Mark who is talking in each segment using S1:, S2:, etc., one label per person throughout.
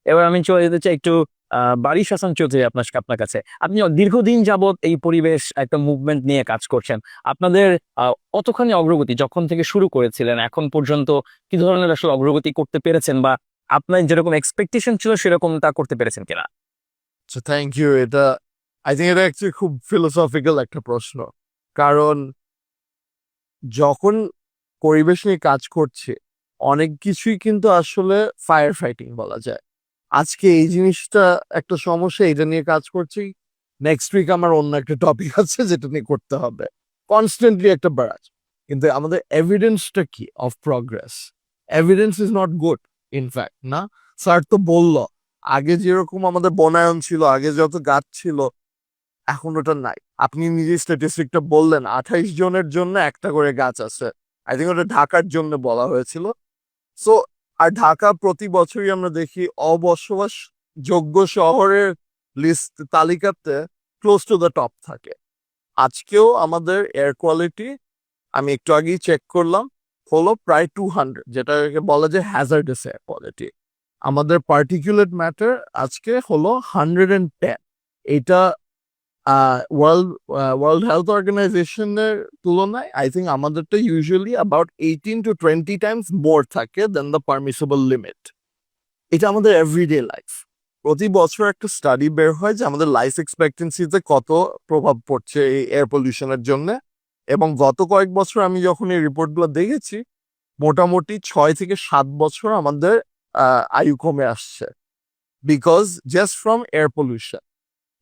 S1: এবার আমি চলে যেতে চাই একটু বারিশ হাসান চৌধুরী আপনার কাছে। আপনি দীর্ঘদিন যাবৎ এই পরিবেশ একটা মুভমেন্ট নিয়ে কাজ করছেন। আপনাদের কতখানি অগ্রগতি যখন থেকে শুরু করেছিলেন এখন পর্যন্ত কি ধরনের আসলে অগ্রগতি করতে পেরেছেন, বা আপনার যেরকম এক্সপেকটেশন ছিল সেরকমটা করতে পেরেছেন কিনা?
S2: আচ্ছা, থ্যাংক ইউ। আই থিঙ্ক এটা অ্যাকচুয়ালি খুব ফিলোসফিক্যাল একটা প্রশ্ন। কারণ যখন পরিবেশ নিয়ে কাজ করছে, অনেক কিছুই কিন্তু আসলে ফায়ার ফাইটিং বলা যায়। আজকে এই জিনিসটা একটা সমস্যা, এটা নিয়ে কাজ করছি। নেক্সট উইক আমার অন্য একটা টপিক আছে যেটা নিয়ে করতে হবে। কনস্ট্যান্টলি একটা বাড়াজ। কিন্তু আমাদের এভিডেন্সটা কি of progress? Evidence is not good in fact, না? স্যার তো বলল, আগে যেরকম আমাদের বনায়ন ছিল, আগে যত গাছ ছিল, এখন ওটা নাই। আপনি নিজে স্ট্যাটিস্টিকটা বললেন, 28 জনের জন্য একটা করে গাছ আছে। আই থিঙ্ক ওটা ঢাকার জন্য বলা হয়েছিল। সো আর ঢাকা প্রতি বছরই আমরা দেখি অবসবাস যোগ্য শহরের লিস্ট তালিকাতে ক্লোজ টু দ্য টপ থাকে। আজকেও আমাদের এয়ার কোয়ালিটি, আমি একটু আগেই চেক করলাম, হলো প্রায় 200, যেটাকে বলা যায় হ্যাজার্ডাস এয়ার কোয়ালিটি। আমাদের পার্টিকুলেট ম্যাটার আজকে হলো 110। এটা ওয়ার্ল্ড ওয়ার্ল্ড হেলথ অর্গানাইজেশনের তুলনায় আই থিঙ্ক আমাদেরটা usually about 18 to 20 times more থাকে দেন দ্য পারমিসেবল লিমিট। এটা আমাদের এভরিডে লাইফ। প্রতি বছর একটা স্টাডি বের হয় যে আমাদের লাইফ এক্সপেক্টেন্সিতে কত প্রভাব পড়ছে এই এয়ার পলিউশনের জন্য। এবং গত কয়েক বছর আমি যখন এই রিপোর্টগুলো দেখেছি, মোটামুটি 6 থেকে 7 বছর আমাদের আয়ু কমে আসছে, because just from air pollution.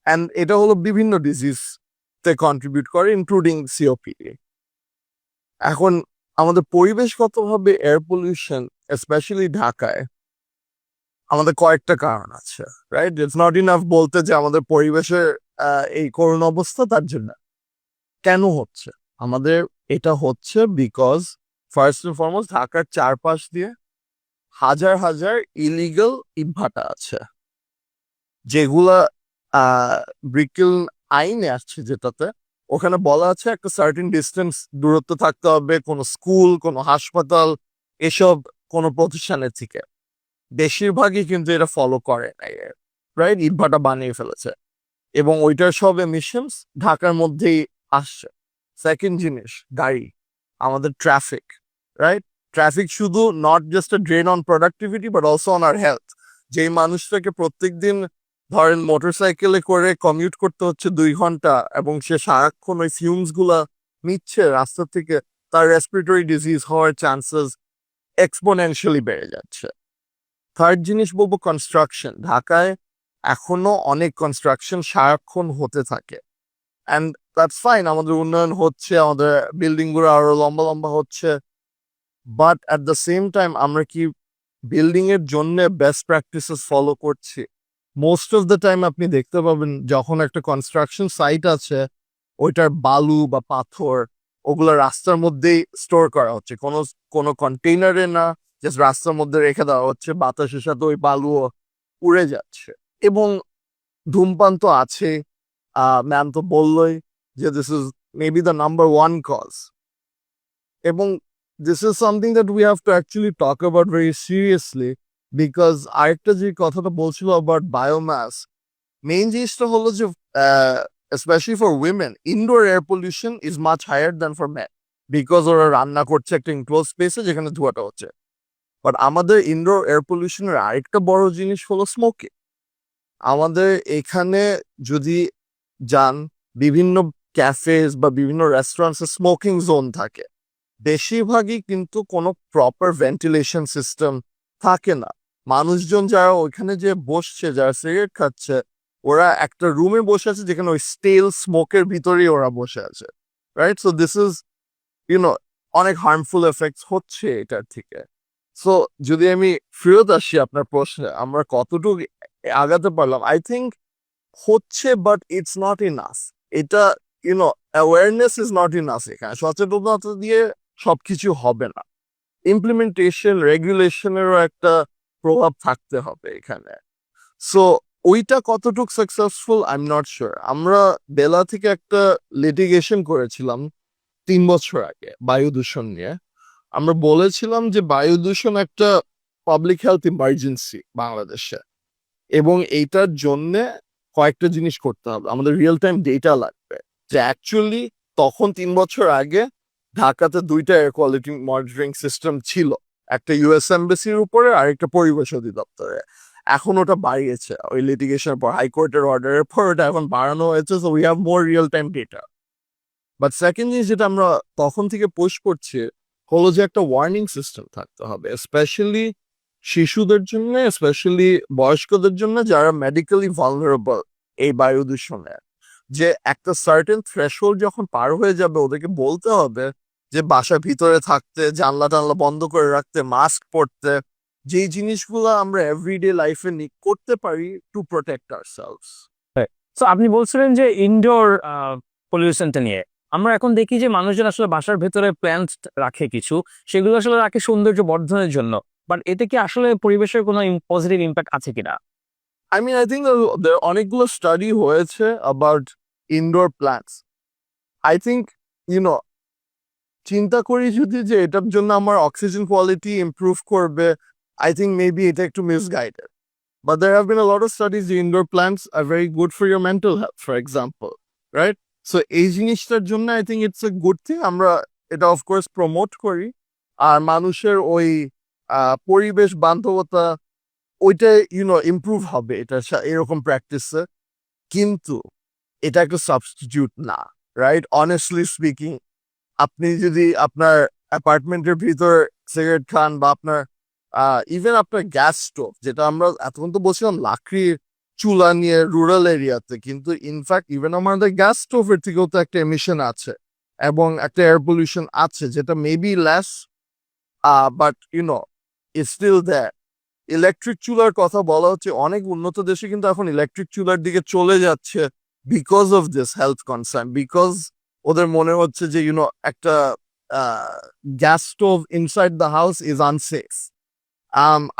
S2: And এটা হলো বিভিন্ন ডিজিজতে কন্ট্রিবিউট করে, ইনক্লুডিং সিওপিডি। এখন আমাদের পরিবেশগতভাবে এয়ার পলিউশন, স্পেশালি ঢাকায়, আমাদের কয়েকটা কারণ আছে, রাইট? ইটস নট ইনাফ বলতে যে আমাদের পরিবেশের এই করুণ অবস্থা তার জন্য। কেন হচ্ছে আমাদের এটা হচ্ছে? বিকজ ফার্স্ট এন্ড ফরমোস্ট ঢাকার চারপাশ দিয়ে হাজার হাজার ইলিগাল ইটভাটা আছে, যেগুলা ব্রিকেল আইনে আসছে, যেটাতে ওখানে বলা আছে একটা সার্টেন ডিস্টেন্স দূরত্ব থাকতে হবে কোনো স্কুল, কোনো হাসপাতাল, এসব কোনো প্রতিষ্ঠানের থেকে। বেশিরভাগই কিন্তু এটা ফলো করে নাই, রাইট? ইটভাটা বানিয়ে ফেলেছে এবং ওইটার সব এমিশনস ঢাকার মধ্যেই আসছে। সেকেন্ড জিনিস, গাড়ি, আমাদের ট্রাফিক, রাইট? ট্রাফিক শুধু not just a drain on productivity but also on our health. যেই মানুষটাকে প্রত্যেকদিন ধরেন মোটরসাইকেলে করে কমিউট করতে হচ্ছে 2 ঘন্টা এবং সে সারাক্ষণ ওই ফিউমস গুলা নিচ্ছে রাস্তা থেকে, তার রেসপিরেটরি ডিজিজ হওয়ার চান্সেস এক্সপোনেনশিয়ালি বেড়ে যাচ্ছে। থার্ড জিনিস বলবো কনস্ট্রাকশন। ঢাকায় এখনো অনেক কনস্ট্রাকশন সারাক্ষণ হতে থাকে, অ্যান্ড দ্যাটস ফাইন, আমাদের উন্নয়ন হচ্ছে, আমাদের বিল্ডিং গুলো আরো লম্বা লম্বা হচ্ছে। But at the same time আমরা কি বিল্ডিং এর জন্য বেস্ট প্র্যাকটিসেস ফলো করছি? মোস্ট অফ দ্য টাইম আপনি দেখতে পাবেন যখন একটা কনস্ট্রাকশন সাইট আছে, ওইটার বালু বা পাথর ওগুলো রাস্তার মধ্যেই স্টোর করা হচ্ছে, কোনো কোনো কন্টেইনারে না, জাস্ট রাস্তার মধ্যে রেখে দেওয়া হচ্ছে। বাতাসের সাথে ওই বালুও উড়ে যাচ্ছে। এবং ধূমপান তো আছে, ম্যাম তো বললোই যে this is maybe the number one cause. এবং this is something that we have to actually talk about very seriously, because আরেকটা যে কথাটা বলছিল অ্যাবাউট বায়োম্যাস, মেইন জিনিসটা হলো যে specially for women indoor air pollution is much higher than for man, because ওরা রান্না করছে একটা ইনক্লোজ স্পেসে যেখানে ধোঁয়াটা হচ্ছে। বাট আমাদের ইনডোর এয়ার পলিউশনের আরেকটা বড় জিনিস হলো স্মোকিং। আমাদের এখানে যদি যান, বিভিন্ন ক্যাফেজ বা বিভিন্ন রেস্টুরেন্টসে স্মোকিং জোন থাকে, বেশিরভাগই কিন্তু কোনো প্রপার ভেন্টিলেশন সিস্টেম থাকে না। মানুষজন যারা ওইখানে যে বসছে, যারা সিগারেট খাচ্ছে, ওরা একটা রুমে বসে আছে যেখানে ওই স্টেল স্মোকের ভিতরেই ওরা বসে আছে, right? So this is YONO অনেক হার্মফুল এফেক্টস হচ্ছে এটার থেকে। সো যদি আমি ফেরত আসি আপনার প্রশ্নে, আমরা কতটুকু আগাতে পারলাম, আই থিঙ্ক হচ্ছে, বাট ইটস নট ইনাফ। এটা অ্যাওয়ারনেস ইজ নট ইনাফ। এখানে সচেতনতা দিয়ে সবকিছু হবে না, ইমপ্লিমেন্টেশন রেগুলেশনেরও একটা প্রভাব থাকতে হবে এখানে। সো ওইটা কতটুকু successful I am not sure. আমরা বেলা থেকে একটা লিটিগেশন করেছিলাম 3 বছর আগে বায়ু দূষণ নিয়ে। আমরা বলেছিলাম যে বায়ু দূষণ একটা পাবলিক হেলথ ইমার্জেন্সি বাংলাদেশে। এবং এইটার জন্য কয়েকটা জিনিস করতে হবে। আমাদের রিয়েল টাইম ডেটা লাগবে যে অ্যাকচুয়ালি তখন 3 বছর আগে ঢাকাতে 2টা এয়ার কোয়ালিটি মনিটরিং সিস্টেম ছিল, একটা ইউএস এমবাসির উপরে আর একটা পরিবেশ অধিদপ্তরে। এখন ওটা বাড়িয়েছে ওই লিটিগেশনের পর, হাইকোর্টের অর্ডারের পর ওটা এখন বাড়ানো হয়েছে। So we have more real time data. But second জিনিস যেটা আমরা তখন থেকে পুশ করছি হলো যে একটা ওয়ার্নিং সিস্টেম থাকতে হবে, স্পেশালি শিশুদের জন্য, স্পেশালি বয়স্কদের জন্য যারা মেডিকেলি ভালনারেবল এই বায়ু দূষণে। যে একটা সার্টেন থ্রেশহোল্ড যখন পার হয়ে যাবে ওদেরকে বলতে হবে যে বাসার ভিতরে থাকতে, জানলা টানলা বন্ধ করে রাখতে, মাস্ক পরতে, যেই জিনিসগুলো আমরা এভরিডে লাইফে করতে পারি টু প্রোটেক্ট আওয়ারসেলভস।
S1: তো আপনি বলছিলেন যে ইনডোর পলিউশনটা নিয়ে আমরা এখন দেখি যে মানুষজন আসলে বাসার ভেতরে প্ল্যান্ট রাখে কিছু, সেগুলো আসলে রাখে সৌন্দর্য বর্ধনের জন্য, বাট এতে কি আসলে পরিবেশের কোনো পজিটিভ ইম্প্যাক্ট আছে কিনা?
S2: I mean, I think অনেকগুলো স্টাডি হয়েছে about indoor plants. I think, চিন্তা করি যদি যে এটার জন্য আমার অক্সিজেন কোয়ালিটি ইমপ্রুভ করবে, I think maybe এটা একটু misguided. But there have been a lot of studies the indoor plants are very good for your mental health, for example, right? So এই জিনিসটার জন্য I think it's a good thing. আমরা এটা of course promote করি। আর মানুষের ওই পরিবেশ বান্ধবতা ওইটা ইমপ্রুভ হবে এটা এরকম প্র্যাকটিসে। কিন্তু এটা একটা সাবস্টিটিউট না, রাইট? অনেস্টলি স্পিকিং, আপনি যদি আপনার অ্যাপার্টমেন্টের ভিতর সিগারেট খান বা আপনার ইভেন আপনার গ্যাস স্টোভ, যেটা আমরা এতক্ষণ তো বলছিলাম লাকড়ির চুলা নিয়ে রুরাল এরিয়াতে, কিন্তু ইনফ্যাক্ট ইভেন আমাদের গ্যাস স্টোভের থেকেও তো একটা এমিশন আছে এবং একটা এয়ার পলিউশন আছে যেটা maybe less, but it's still there. Electric চুলার কথা বলা হচ্ছে, অনেক উন্নত দেশে কিন্তু এখন ইলেকট্রিক চুলার দিকে চলে যাচ্ছে because of this health concern, because ওদের মনে হচ্ছে যে একটা gas stove inside the house is unsafe.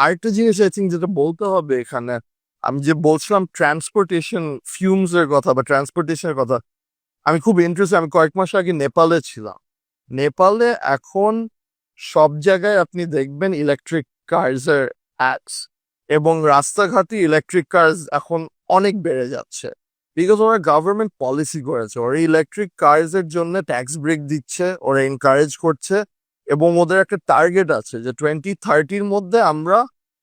S2: আরেকটা জিনিস আই থিঙ্ক যেটা বলতে হবে এখানে, আমি যে বলছিলাম ট্রান্সপোর্টেশন ফিউমস এর কথা বা ট্রান্সপোর্টেশনের কথা, আমি খুব ইন্টারেস্টেড। আমি কয়েক মাস আগে নেপালে ছিলাম। নেপালে এখন সব জায়গায় আপনি দেখবেন ইলেকট্রিক কার্স এর অ্যাডস, এবং রাস্তাঘাটে ইলেকট্রিক কার্স এখন অনেক বেড়ে যাচ্ছে বিকজ ওরা গভর্নমেন্ট পলিসি করেছে, ওরা ইলেকট্রিক কার্স এর জন্য ট্যাক্স ব্রেক দিচ্ছে, ওরা এনকারেজ করছে, এবং ওদের একটা টার্গেট আছে যে 2030-র মধ্যে আমরা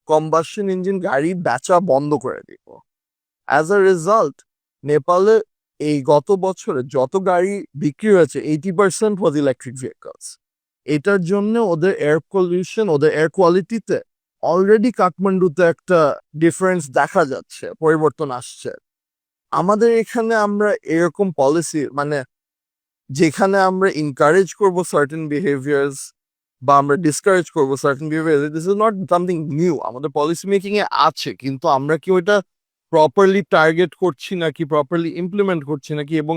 S2: কম্বাসশন ইঞ্জিন গাড়ি বেচা বন্ধ করে দিব। অ্যাজ আ রেজাল্ট নেপালে এই গত বছরে যত গাড়ি বিক্রি হয়েছে 80% ওয়াজ ইলেকট্রিক ভেহিকলস। এটার জন্য ওদের এয়ার পলিউশন, ওদের এয়ার কোয়ালিটিতে অলরেডি কাঠমান্ডুতে একটা ডিফারেন্স দেখা যাচ্ছে, পরিবর্তন আসছে। আমাদের এখানে আমরা এরকম পলিসি যেখানে আমরা এনকারেজ করব সার্টেন বিহেভিয়ার্স বা আমরা ডিসকারেজ করবো certain behaviour, this is not something new, আমাদের পলিসি মেকিং এ আছে, কিন্তু আমরা কি ওইটা প্রপারলি টার্গেট করছি নাকি, প্রপারলি ইমপ্লিমেন্ট করছি নাকি, এবং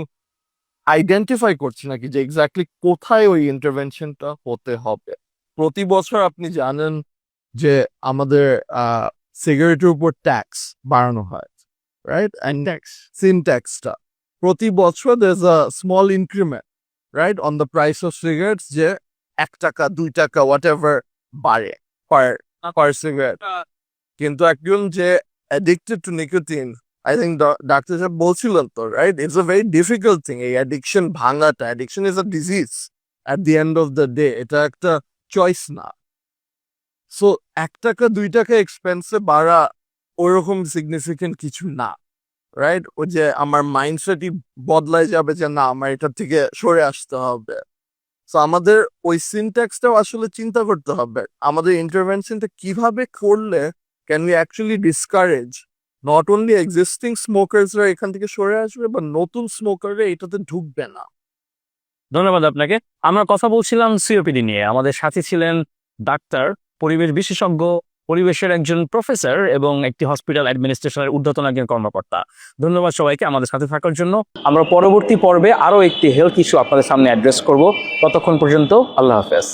S2: আইডেন্টিফাই করছি নাকি যে এক্স্যাক্টলি কোথায় ওই ইন্টারভেনশনটা হতে হবে। প্রতি বছর আপনি জানেন যে আমাদের সিগারেটের উপর ট্যাক্স বাড়ানো হয়, রাইট? অ্যান্ড সিন ট্যাক্সটা প্রতি বছর there is a small increment, right, on the price of cigarettes, যে 1 টাকা 2 টাকা হোয়াট এভার বাড়ে পার সিগারেট। কিন্তু একজন যে addicted to nicotine, I think doctor সাহেব বলছিলেন তো, right, it's a very difficult thing এই অ্যাডিকশন ভাঙাটা। Addiction is a disease at the end of the day, এটা একটা চয়েস না। সো 1 টাকা 2 টাকা এক্সপেন্সে বাড়া ওইরকম সিগনিফিকেন্ট কিছু না, রাইট? ও যে আমার মাইন্ডসেটই বদলায় যাবে যে না আমার এটার থেকে সরে আসতে হবে। সো আমাদের ওই সিনট্যাক্সটাও আসলে চিন্তা করতে হবে, আমাদের ইন্টারভেনশনটা কিভাবে করলে can we actually discourage not only existing স্মোকার্সরা এখান থেকে সরে আসবে, বা নতুন স্মোকাররা এটাতে ঢুকবে না।
S1: ধন্যবাদ আপনাকে। আমরা কথা বলছিলাম সিওপিডি নিয়ে। আমাদের সাথে ছিলেন ডাক্তার, পরিবেশ বিশেষজ্ঞ, পরিবেশের একজন প্রফেসর এবং একটি হসপিটাল অ্যাডমিনিস্ট্রেশনের ঊর্ধ্বতন একজন কর্মকর্তা। ধন্যবাদ সবাইকে আমাদের সাথে থাকার জন্য। আমরা পরবর্তী পর্বে আরও একটি হেলথ ইস্যু আপনাদের সামনে অ্যাড্রেস করব। ততক্ষণ পর্যন্ত আল্লাহ হাফেজ।